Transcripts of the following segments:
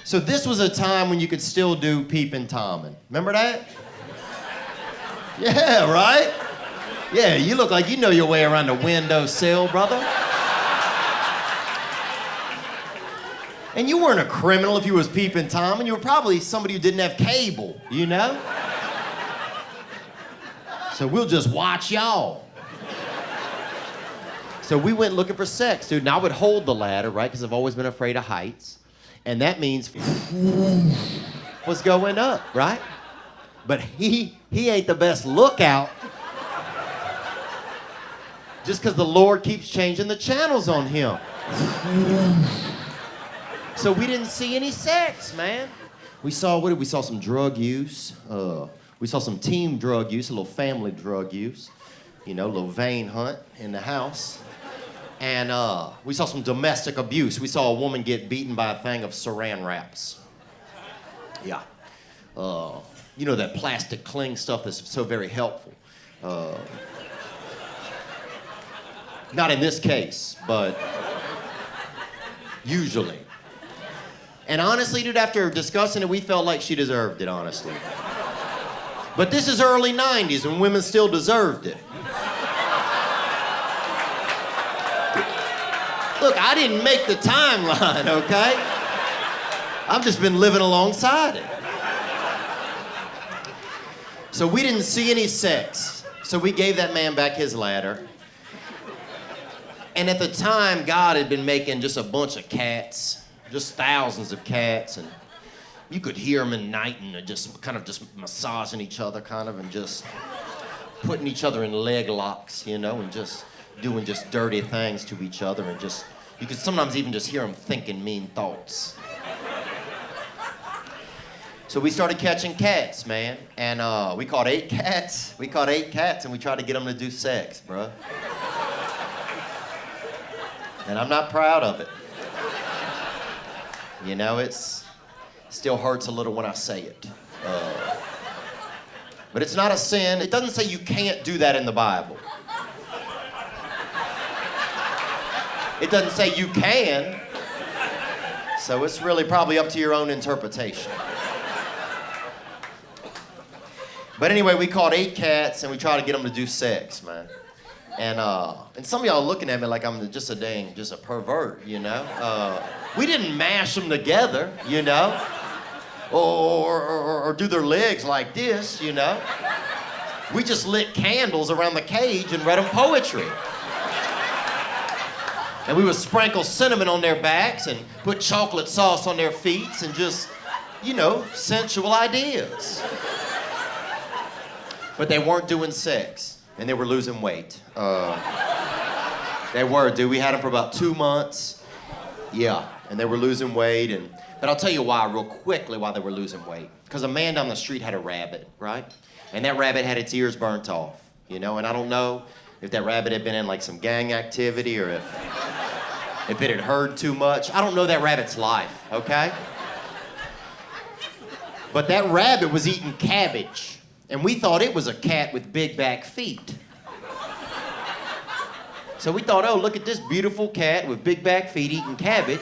So this was a time when you could still do peeping Tomming. Remember that? Yeah, right? Yeah, you look like you know your way around the windowsill, brother. And you weren't a criminal if you was peeping Tom, and you were probably somebody who didn't have cable, you know? So we'll just watch y'all. So we went looking for sex, dude, and I would hold the ladder, right? Because I've always been afraid of heights. And that means was going up, right? But he ain't the best lookout. Just because the Lord keeps changing the channels on him. So we didn't see any sex, man. We saw some drug use. We saw some team drug use, a little family drug use. You know, a little vein hunt in the house. And we saw some domestic abuse. We saw a woman get beaten by a thing of saran wraps. Yeah. You know, that plastic cling stuff that's so very helpful. Not in this case, but usually. And honestly, dude, after discussing it, we felt like she deserved it, honestly. But this is early 90s when women still deserved it. Look, I didn't make the timeline, okay? I've just been living alongside it. So we didn't see any sex. So we gave that man back his ladder. And at the time, God had been making just a bunch of cats. Just thousands of cats, and you could hear them at night, and they're just kind of just massaging each other, kind of, and just putting each other in leg locks, you know, and just doing just dirty things to each other, and just, you could sometimes even just hear them thinking mean thoughts. So we started catching cats, man, and we caught 8 cats. We caught 8 cats, and we tried to get them to do sex, bruh. And I'm not proud of it. You know, it's still hurts a little when I say it. But it's not a sin. It doesn't say you can't do that in the Bible. It doesn't say you can. So it's really probably up to your own interpretation. But anyway, we caught 8 cats and we tried to get them to do sex, man. And some of y'all are looking at me like I'm just a pervert, you know? We didn't mash them together, you know? Or do their legs like this, you know? We just lit candles around the cage and read them poetry. And we would sprinkle cinnamon on their backs and put chocolate sauce on their feet and just, you know, sensual ideas. But they weren't doing sex. And they were losing weight. They were, dude. We had them for about 2 months. Yeah, and they were losing weight. But I'll tell you why, real quickly, why they were losing weight. Because a man down the street had a rabbit, right? And that rabbit had its ears burnt off, you know? And I don't know if that rabbit had been in like some gang activity or if it had heard too much. I don't know that rabbit's life, okay? But that rabbit was eating cabbage. And we thought it was a cat with big back feet. So we thought, oh, look at this beautiful cat with big back feet eating cabbage.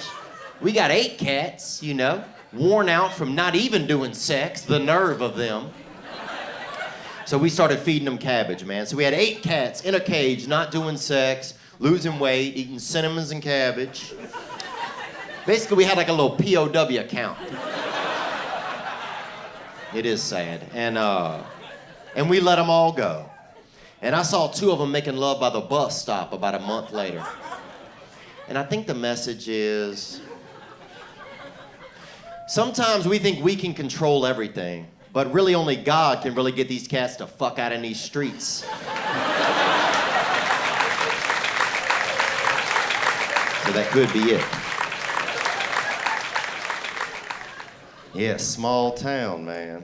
We got 8 cats, you know, worn out from not even doing sex, the nerve of them. So we started feeding them cabbage, man. So we had 8 cats in a cage, not doing sex, losing weight, eating cinnamons and cabbage. Basically, we had like a little POW account. It is sad. And we let them all go. And I saw 2 of them making love by the bus stop about a month later. And I think the message is, sometimes we think we can control everything, but really only God can really get these cats to fuck out in these streets. So that could be it. Yeah, small town, man.